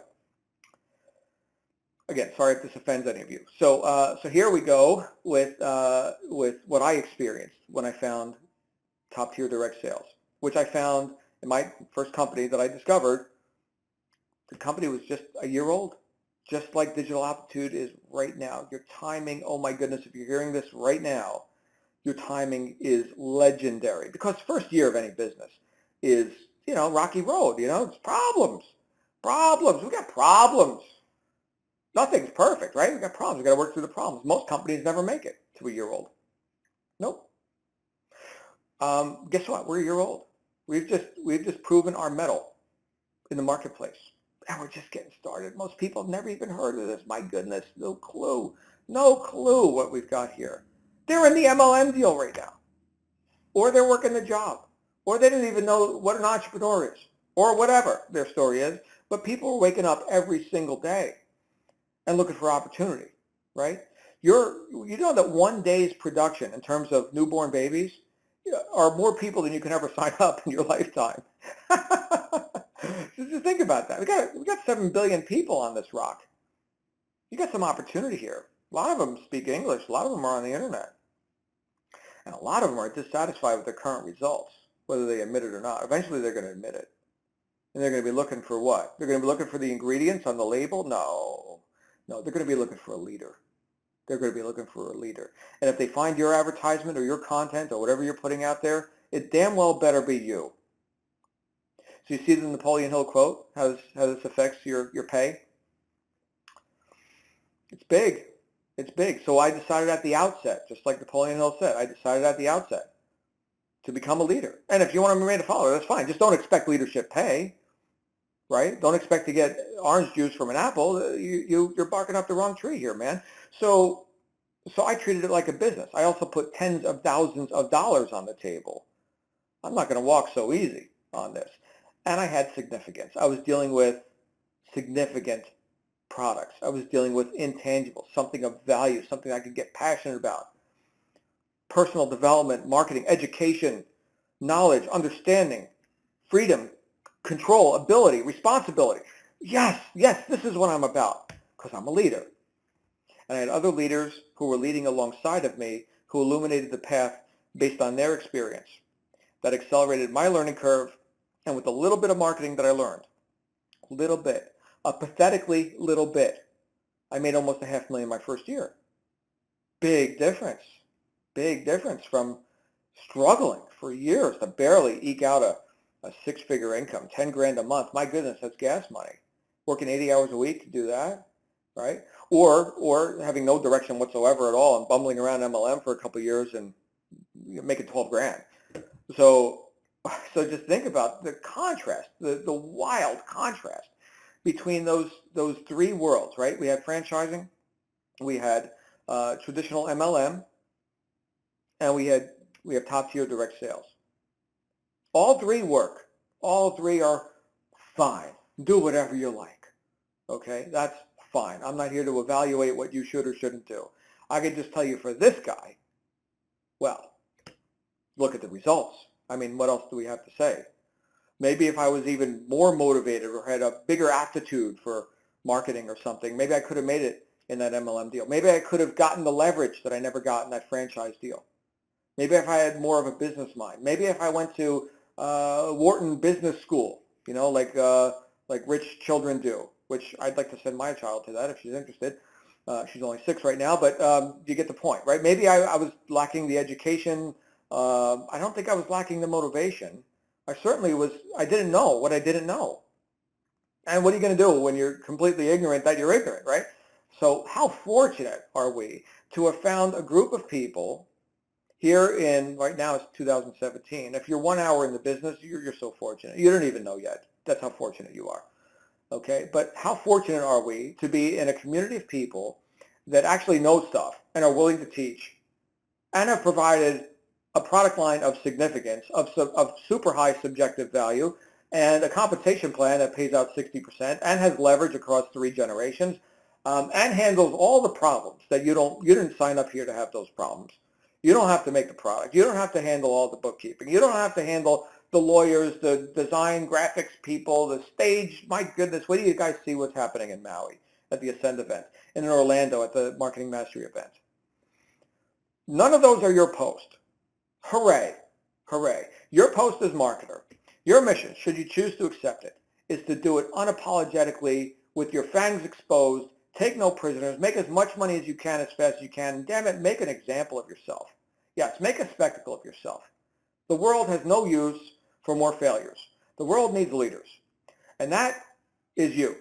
Again, sorry if this offends any of you. So here we go with what I experienced when I found top-tier direct sales, which I found in my first company that I discovered. The company was just a year old, just like Digital Aptitude is right now. Your timing, oh my goodness, if you're hearing this right now, your timing is legendary, because first year of any business is, rocky road, it's problems. We got problems. Nothing's perfect, right? We got problems. We got to work through the problems. Most companies never make it to a year old. Nope. Guess what? We're a year old. We've just proven our mettle in the marketplace. And we're just getting started. Most people have never even heard of this. My goodness, no clue what we've got here. They're in the MLM deal right now. Or they're working the job. Or they didn't even know what an entrepreneur is. Or whatever their story is. But people are waking up every single day and looking for opportunity, right? You know that one day's production in terms of newborn babies are more people than you can ever sign up in your lifetime. Just think about that. We got 7 billion people on this rock. You got some opportunity here. A lot of them speak English. A lot of them are on the internet. And a lot of them are dissatisfied with their current results, whether they admit it or not. Eventually they're going to admit it. And they're going to be looking for what? They're going to be looking for the ingredients on the label? No, they're going to be looking for a leader. They're going to be looking for a leader. And if they find your advertisement or your content or whatever you're putting out there it damn well better be you. So you see the Napoleon Hill quote, how this affects your pay? It's big. It's big. So I decided at the outset, just like Napoleon Hill said, I decided at the outset to become a leader. And if you want to remain a follower, that's fine. Just don't expect leadership pay, right? Don't expect to get orange juice from an apple. You're barking up the wrong tree here, man. So I treated it like a business. I also put tens of thousands of dollars on the table. I'm not going to walk so easy on this. And I had significance. I was dealing with significant products. I was dealing with intangibles, something of value, something I could get passionate about. Personal development, marketing, education, knowledge, understanding, freedom, control, ability, responsibility. Yes, this is what I'm about because I'm a leader. And I had other leaders who were leading alongside of me who illuminated the path based on their experience. That accelerated my learning curve, and with a little bit of marketing that I learned, a pathetically little bit, I made almost $500,000 my first year. Big difference from struggling for years to barely eke out a six-figure income, 10 grand a month. My goodness, that's gas money. Working 80 hours a week to do that, right? Or having no direction whatsoever at all and bumbling around MLM for a couple of years and making 12 grand. So just think about the contrast, the wild contrast between those three worlds, right? We had franchising, we had traditional MLM, and we have top tier direct sales. All three work. All three are fine. Do whatever you like. Okay, that's fine. I'm not here to evaluate what you should or shouldn't do. I can just tell you for this guy, well, look at the results. I mean, what else do we have to say? Maybe if I was even more motivated or had a bigger aptitude for marketing or something, maybe I could have made it in that MLM deal. Maybe I could have gotten the leverage that I never got in that franchise deal. Maybe if I had more of a business mind. Maybe if I went to Wharton Business School, like rich children do, which I'd like to send my child to that if she's interested. She's only 6 right now, but you get the point, right? Maybe I was lacking the education. I don't think I was lacking the motivation. I certainly was. I didn't know what I didn't know. And what are you going to do when you're completely ignorant that you're ignorant, right? So how fortunate are we to have found a group of people here in, right now it's 2017. If you're 1 hour in the business, you're so fortunate. You don't even know yet. That's how fortunate you are. Okay, but how fortunate are we to be in a community of people that actually know stuff and are willing to teach and have provided a product line of significance, of super high subjective value, and a compensation plan that pays out 60% and has leverage across 3 generations, and handles all the problems that you didn't sign up here to have those problems. You don't have to make the product. You don't have to handle all the bookkeeping. You don't have to handle the lawyers, the design, graphics people, the stage. My goodness, wait till you guys see what's happening in Maui at the Ascend event, and in Orlando at the Marketing Mastery event. None of those are your post. Hooray, hooray. Your post as marketer, your mission, should you choose to accept it, is to do it unapologetically with your fangs exposed, take no prisoners, make as much money as you can as fast as you can, and damn it, make an example of yourself. Yes, make a spectacle of yourself. The world has no use for more failures. The world needs leaders. And that is you.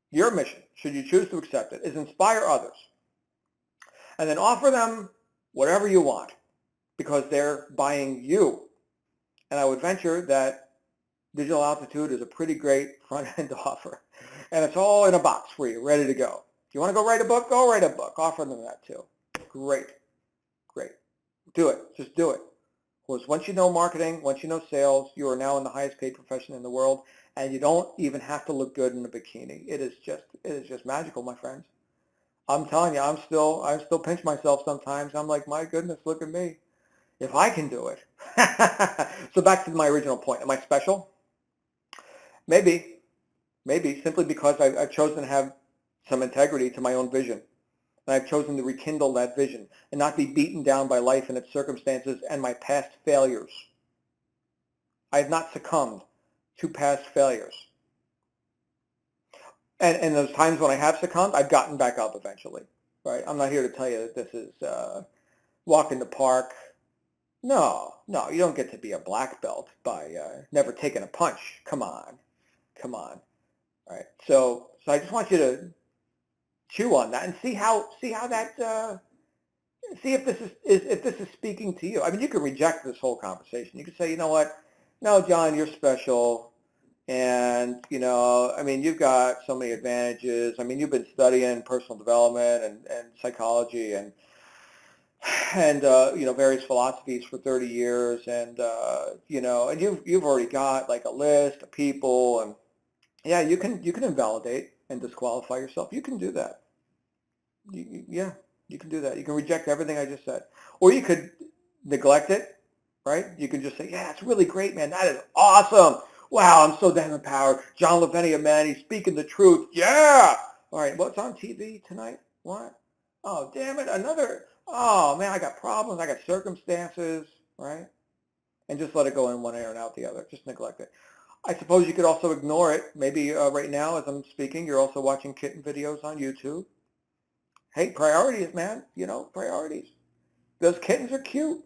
Your mission, should you choose to accept it, is inspire others. And then offer them whatever you want, because they're buying you. And I would venture that Digital Altitude is a pretty great front-end offer. And it's all in a box for you, ready to go. If you want to go write a book, go write a book. Offer them that too. Great. Great. Do it. Just do it. Because once you know marketing, once you know sales, you are now in the highest paid profession in the world, and you don't even have to look good in a bikini. It is just magical, my friends. I'm telling you, I still pinch myself sometimes. I'm like, my goodness, look at me. If I can do it. So back to my original point. Am I special? Maybe, simply because I've chosen to have some integrity to my own vision. And I've chosen to rekindle that vision and not be beaten down by life and its circumstances and my past failures. I have not succumbed to past failures. And those times when I have succumbed, I've gotten back up eventually. Right? I'm not here to tell you that this is walk in the park, No, no, you don't get to be a black belt by never taking a punch. Come on, come on. All right. So I just want you to chew on that and see how that see if this is speaking to you. I mean, you can reject this whole conversation. You can say, you know what? No, John, you're special. And, I mean, you've got so many advantages. I mean, you've been studying personal development and psychology and various philosophies for 30 years. And you've already got like a list of people. And yeah, you can invalidate and disqualify yourself. You can do that. Yeah, you can do that. You can reject everything I just said. Or you could neglect it, right? You can just say, yeah, it's really great, man. That is awesome. Wow, I'm so damn empowered. John Lavinia, man, he's speaking the truth. Yeah. All right, what's on TV tonight? What? Oh, damn it, oh, man, I got problems. I got circumstances, right? And just let it go in one ear and out the other. Just neglect it. I suppose you could also ignore it. Maybe right now, as I'm speaking, you're also watching kitten videos on YouTube. Hey, priorities, man. Priorities. Those kittens are cute.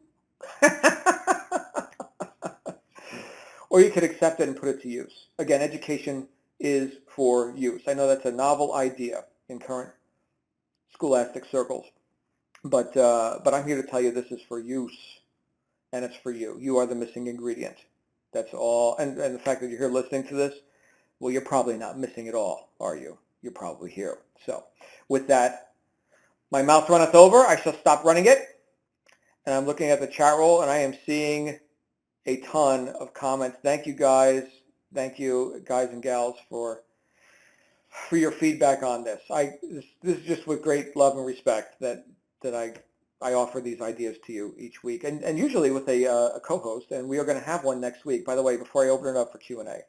Or you could accept it and put it to use. Again, education is for use. I know that's a novel idea in current scholastic circles, but I'm here to tell you this is for use, and it's for you. You are the missing ingredient. That's all. And the fact that you're here listening to this, well, you're probably not missing it all, are you? You're probably here. So with that, my mouth runneth over. I shall stop running it. And I'm looking at the chat roll, and I am seeing a ton of comments. Thank you, guys. Thank you, guys and gals, for your feedback on this. This is just with great love and respect that I offer these ideas to you each week, and usually with a co-host, and we are going to have one next week. By the way, before I open it up for Q&A,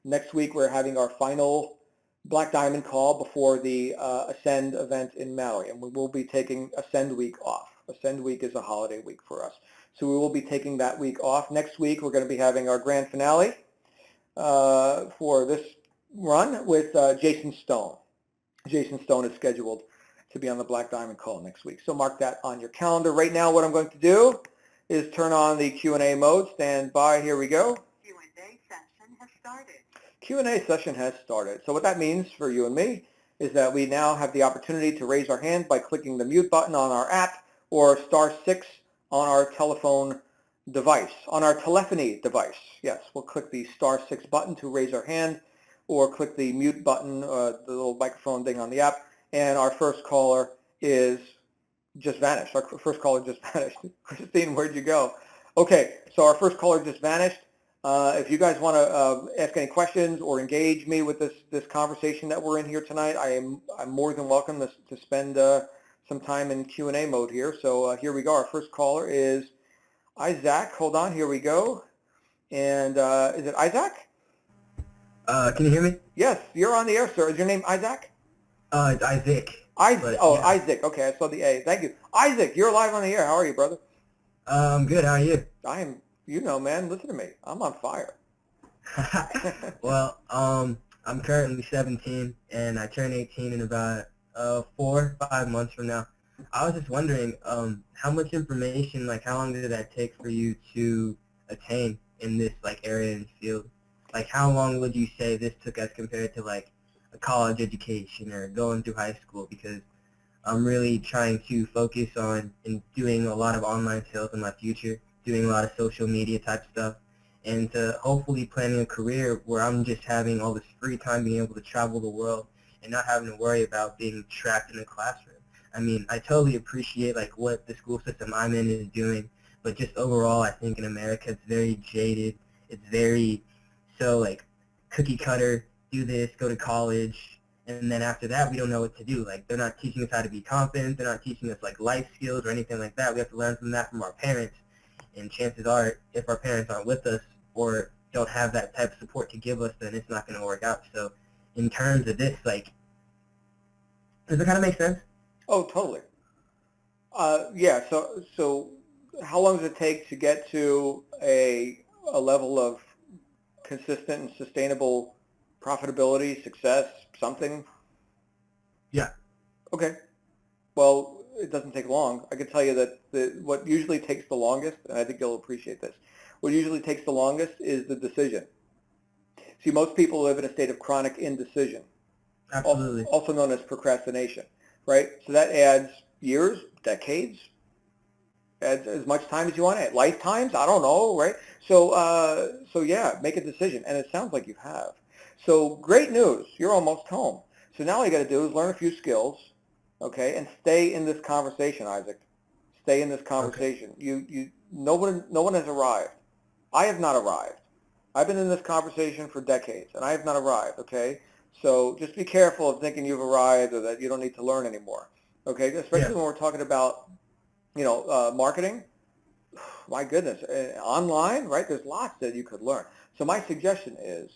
next week we're having our final Black Diamond call before the Ascend event in Maui, and we will be taking Ascend week off. Ascend week is a holiday week for us, so we will be taking that week off. Next week we're going to be having our grand finale for this run with Jason Stone. Jason Stone is scheduled to be on the Black Diamond call next week, so mark that on your calendar. Right now, what I'm going to do is turn on the Q&A mode. Stand by. Here we go. Q&A session has started. Q&A session has started. So what that means for you and me is that we now have the opportunity to raise our hand by clicking the mute button on our app or *6 on our telephone device, on our telephony device. Yes, we'll click the *6 button to raise our hand, or click the mute button, the little microphone thing on the app, and our first caller is just vanished. Our first caller just vanished. Christine, where'd you go? Okay, so our first caller just vanished. If you guys want to ask any questions or engage me with this conversation that we're in here tonight, I'm more than welcome to spend some time in Q&A mode here. So here we go. Our first caller is Isaac. Hold on. Here we go. And is it Isaac? Can you hear me? Yes, you're on the air, sir. Is your name Isaac? It's Isaac. Isaac. Oh, yeah. Isaac. Okay, I saw the A. Thank you. Isaac, you're live on the air. How are you, brother? Good. How are you? I am, man, listen to me. I'm on fire. Well, I'm currently 17, and I turn 18 in about 4 or 5 months from now. I was just wondering, how much information, like, how long did that take for you to attain in this, like, area and field? Like, how long would you say this took as compared to, like, a college education or going through high school? Because I'm really trying to focus on and doing a lot of online sales in my future, doing a lot of social media type stuff, and to hopefully planning a career where I'm just having all this free time, being able to travel the world and not having to worry about being trapped in a classroom. I mean, I totally appreciate like what the school system I'm in is doing, but just overall, I think in America it's very jaded. It's very so like cookie cutter, do this, go to college, and then after that we don't know what to do. Like they're not teaching us how to be confident. They're not teaching us like life skills or anything like that. We have to learn from that from our parents. And chances are, if our parents aren't with us or don't have that type of support to give us, then it's not going to work out. So in terms of this, like, does it kind of make sense? Oh, totally. Yeah, so how long does it take to get to a level of consistent and sustainable profitability, success, something? Yeah. Okay. Well, it doesn't take long. I can tell you that what usually takes the longest, and I think you'll appreciate this, what usually takes the longest is the decision. See, most people live in a state of chronic indecision, Absolutely. also known as procrastination, right? So that adds years, decades, adds as much time as you want to add. Lifetimes, I don't know, right? So yeah, make a decision, and it sounds like you have. So great news, you're almost home. So now all you got to do is learn a few skills, okay, and stay in this conversation, Isaac. Stay in this conversation. Okay. No one has arrived. I have not arrived. I've been in this conversation for decades, and I have not arrived, okay? So just be careful of thinking you've arrived or that you don't need to learn anymore, okay? Especially when we're talking about, marketing. My goodness, online, right? There's lots that you could learn. So my suggestion is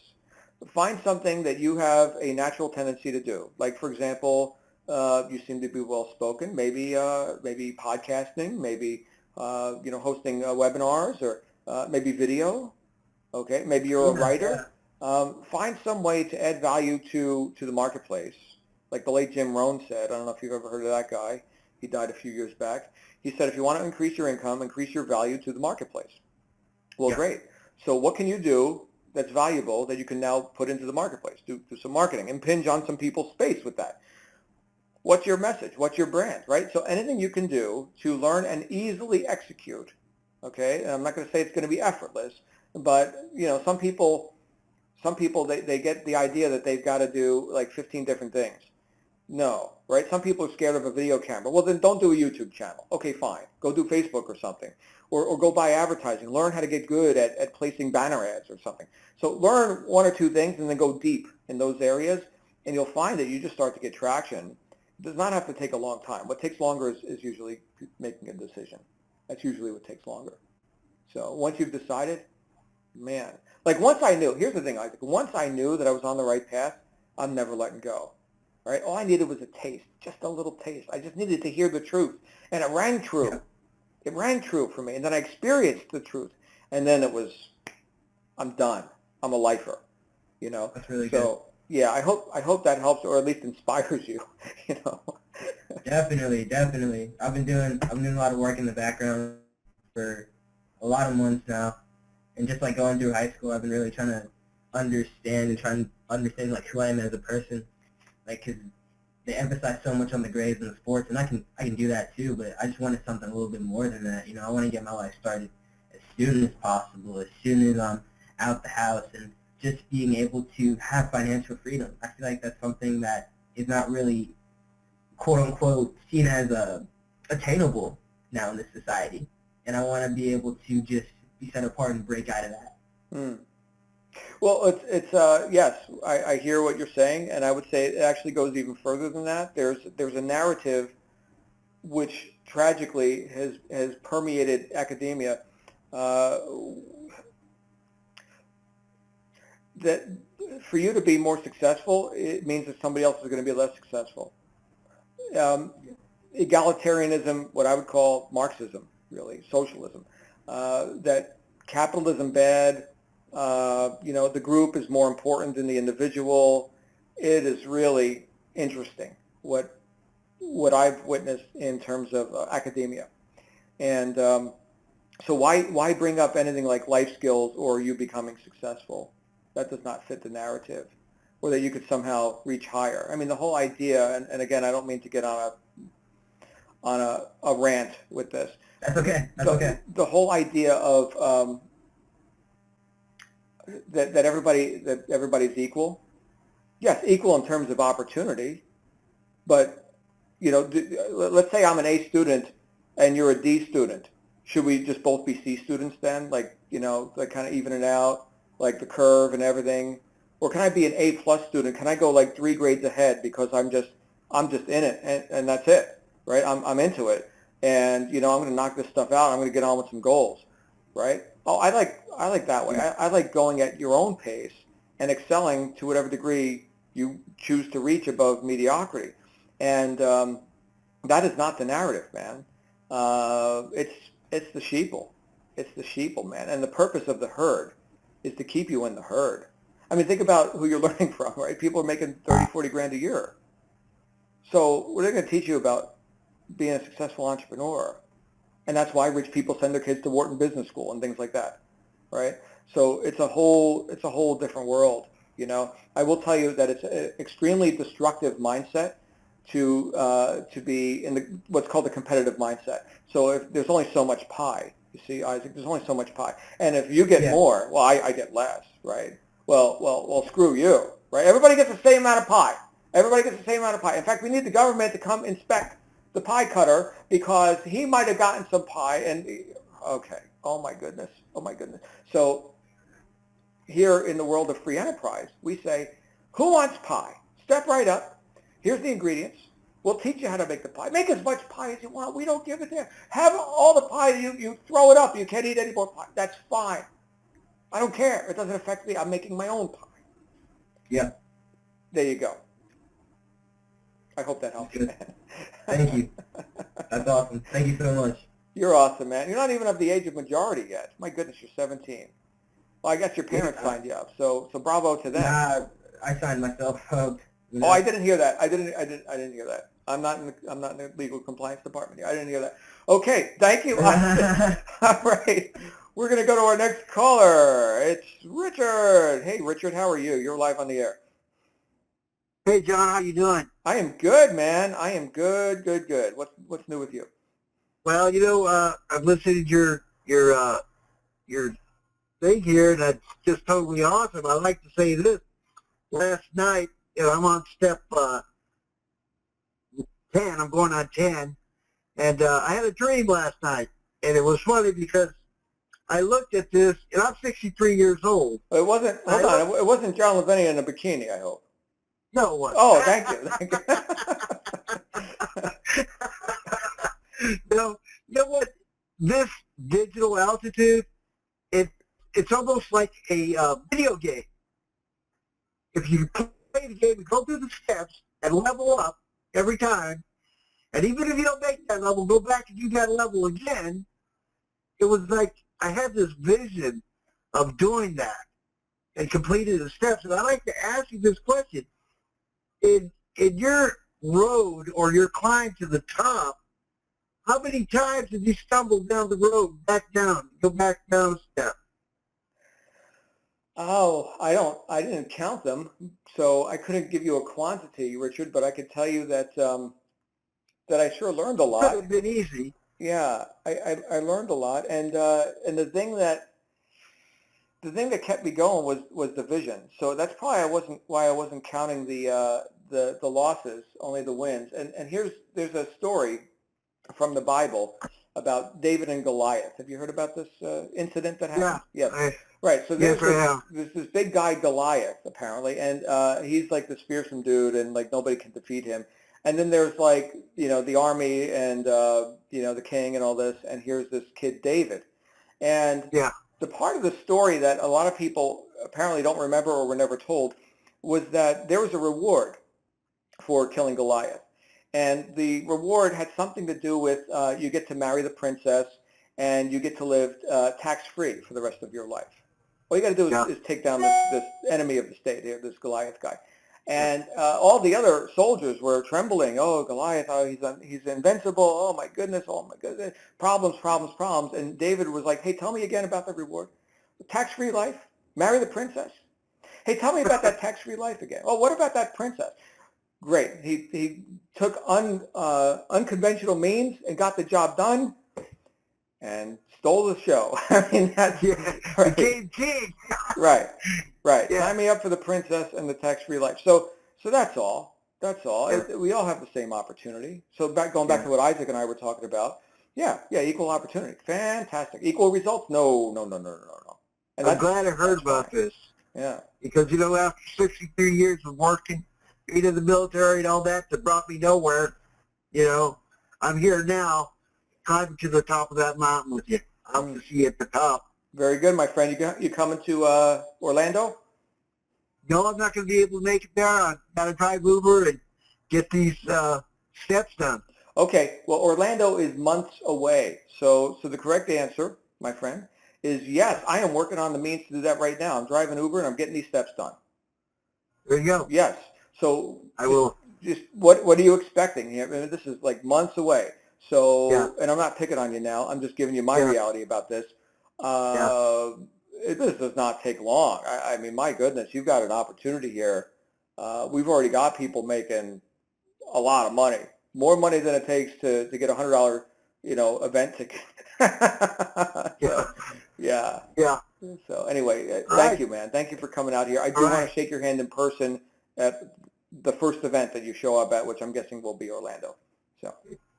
find something that you have a natural tendency to do. Like, for example, you seem to be well-spoken, maybe podcasting, maybe, hosting webinars or maybe video. Okay, maybe you're a writer. Find some way to add value to the marketplace. Like the late Jim Rohn said, I don't know if you've ever heard of that guy. He died a few years back. He said, if you want to increase your income, increase your value to the marketplace. Well, great. So what can you do that's valuable that you can now put into the marketplace? Do some marketing, impinge on some people's space with that. What's your message? What's your brand, right? So anything you can do to learn and easily execute, okay? And I'm not going to say it's going to be effortless, but, some people they get the idea that they've got to do like 15 different things. No, right? Some people are scared of a video camera. Well, then don't do a YouTube channel. Okay, fine. Go do Facebook or something. Or go buy advertising. Learn how to get good at placing banner ads or something. So learn one or two things and then go deep in those areas, and you'll find that you just start to get traction. It does not have to take a long time. What takes longer is usually making a decision. That's usually what takes longer. So once you've decided, man, like once I knew, here's the thing, Isaac, once I knew that I was on the right path, I'm never letting go. Right? All I needed was a taste, just a little taste. I just needed to hear the truth, and it rang true. Yeah. It rang true for me, and then I experienced the truth, and then it was, I'm done. I'm a lifer, That's really good. So, yeah, I hope that helps, or at least inspires you, Definitely. I've been doing a lot of work in the background for a lot of months now, and just like going through high school, I've been really trying to understand like who I am as a person. Like, because they emphasize so much on the grades and the sports, and I can do that too, but I just wanted something a little bit more than that. I want to get my life started as soon as possible, as soon as I'm out the house, and just being able to have financial freedom. I feel like that's something that is not really, quote-unquote, seen as attainable now in this society, and I want to be able to just be set apart and break out of that. Mm. Well, it's yes, I hear what you're saying, and I would say it actually goes even further than that. There's a narrative which tragically has permeated academia that for you to be more successful, it means that somebody else is going to be less successful. Egalitarianism, what I would call Marxism, really, socialism, that capitalism bad. The group is more important than the individual. It is really interesting what I've witnessed in terms of academia. And so why bring up anything like life skills or you becoming successful? That does not fit the narrative, or that you could somehow reach higher. I mean, the whole idea, and again, I don't mean to get on a rant with this. That's okay. That's okay. The whole idea of that everybody's equal. Yes, equal in terms of opportunity, but let's say I'm an A student and you're a D student. Should we just both be C students then? Like kind of even it out, like the curve and everything, or can I be an A plus student? Can I go like 3 grades ahead because I'm just in it and that's it, right? I'm into it, and I'm going to knock this stuff out. I'm going to get on with some goals, right? Oh, I like that way. I like going at your own pace and excelling to whatever degree you choose to reach above mediocrity. And that is not the narrative, man. It's the sheeple. It's the sheeple, man. And the purpose of the herd is to keep you in the herd. I mean, think about who you're learning from, right? People are making 30, 40 grand a year. So what are they going to teach you about being a successful entrepreneur. And that's why rich people send their kids to Wharton Business School and things like that, right? So it's a whole different world, you know. I will tell you that it's an extremely destructive mindset to be in the what's called the competitive mindset. So if there's only so much pie, you see, Isaac, there's only so much pie, and if you get more, well, I get less, right? Well, screw you, right? Everybody gets the same amount of pie. Everybody gets the same amount of pie. In fact, we need the government to come inspect the pie cutter because he might have gotten some pie and okay, oh my goodness. So here in the world of free enterprise, we say, who wants pie? Step right up. Here's the ingredients. We'll teach you how to make the pie. Make as much pie as you want. We don't give a damn. Have all the pie. You throw it up. You can't eat any more pie. That's fine. I don't care. It doesn't affect me. I'm making my own pie. Yeah. There you go. I hope that helps you, man. Thank you. That's awesome. Thank you so much. You're awesome, man. You're not even of the age of majority yet. My goodness, you're 17. Well, I guess your parents signed you up, so bravo to them. Nah, I signed myself up. You know? Oh, I didn't hear that. I didn't hear that. I'm not in the legal compliance department here. I didn't hear that. Okay, thank you. All right, we're gonna go to our next caller. It's Richard. Hey, Richard, how are you? You're live on the air. Hey, John, how you doing? I am good, man. I am good. What's new with you? Well, you know, I've listened to your thing here, and that's just totally awesome. I like to say this. Last night, you know, I'm on step 10. I'm going on 10, and I had a dream last night, and it was funny because I looked at this, and I'm 63 years old. It wasn't. Hold on. It wasn't John Lavinia in a bikini, I hope. No, it wasn't. Oh, thank you. You know what? This digital altitude, it's almost like a video game. If you play the game and go through the steps and level up every time, and even if you don't make that level, go back and do that level again, it was like I had this vision of doing that and completing the steps. And I'd like to ask you this question. In your road or your climb to the top, how many times did you stumble down the road, back down, go back down a step? Oh, I didn't count them, so I couldn't give you a quantity, Richard, but I could tell you that that I sure learned a lot. Could have been easy. Yeah, I learned a lot, and the thing that kept me going was the vision. So that's probably why I wasn't counting the losses, only the wins. And there's a story from the Bible about David and Goliath. Have you heard about this incident that happened? Yeah. Yes. Right. So Yes, I have. there's this big guy Goliath apparently, and he's like this fearsome dude, and like nobody can defeat him. And then there's like the army and the king and all this, and here's this kid David, and Yeah. the part of the story that a lot of people apparently don't remember or were never told was that there was a reward for killing Goliath. And the reward had something to do with you get to marry the princess and you get to live tax-free for the rest of your life. All you got to do is take down this enemy of the state here, this Goliath guy. And all the other soldiers were trembling. Oh, Goliath, oh, he's invincible. Oh, my goodness. Problems. And David was like, hey, tell me again about the reward. Tax-free life? Marry the princess? Hey, tell me about that tax-free life again. Oh, what about that princess? Great. He took unconventional means and got the job done and stole the show. I mean, that's right. Became king. Right. Yeah. Sign me up for the princess and the tax-free life. So that's all. Yeah. We all have the same opportunity. So going back to what Isaac and I were talking about, yeah, equal opportunity. Fantastic. Equal results? No. And I'm glad I heard about this. Yeah. Because, after 63 years of working, being in the military and all that brought me nowhere, I'm here now, climbing to the top of that mountain with you. I want to see you at the top. Very good, my friend. You coming to Orlando? No, I'm not going to be able to make it there. I've got to drive Uber and get these steps done. Okay. Well, Orlando is months away. So the correct answer, my friend, is yes. I am working on the means to do that right now. I'm driving Uber and I'm getting these steps done. There you go. Yes. So I will. Just what are you expecting? I mean, this is like months away. So, and I'm not picking on you now. I'm just giving you my reality about this. This does not take long. I mean, my goodness, you've got an opportunity here. We've already got people making a lot of money, more money than it takes to get $100, event ticket. So, yeah. So anyway, thank you, man. Thank you for coming out here. I do want to shake your hand in person at the first event that you show up at, which I'm guessing will be Orlando. So.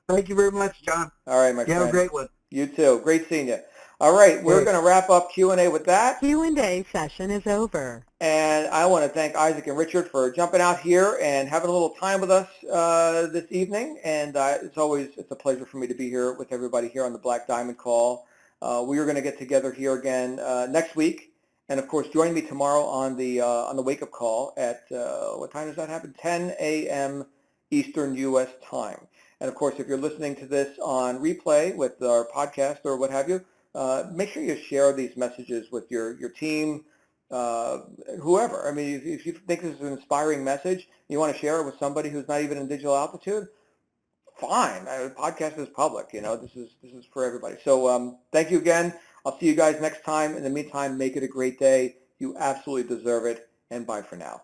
Thank you very much, John. All right, my friend. You have a great one. You too. Great seeing you. All right, we're going to wrap up Q&A with that. Q&A session is over. And I want to thank Isaac and Richard for jumping out here and having a little time with us this evening. And it's a pleasure for me to be here with everybody here on the Black Diamond Call. We are going to get together here again next week. And, of course, join me tomorrow on the wake-up call at, what time does that happen? 10 a.m. Eastern U.S. time. And, of course, if you're listening to this on replay with our podcast or what have you, make sure you share these messages with your team, whoever. I mean, if you think this is an inspiring message, you want to share it with somebody who's not even in digital altitude, fine. The podcast is public. This is for everybody. So thank you again. I'll see you guys next time. In the meantime, make it a great day. You absolutely deserve it. And bye for now.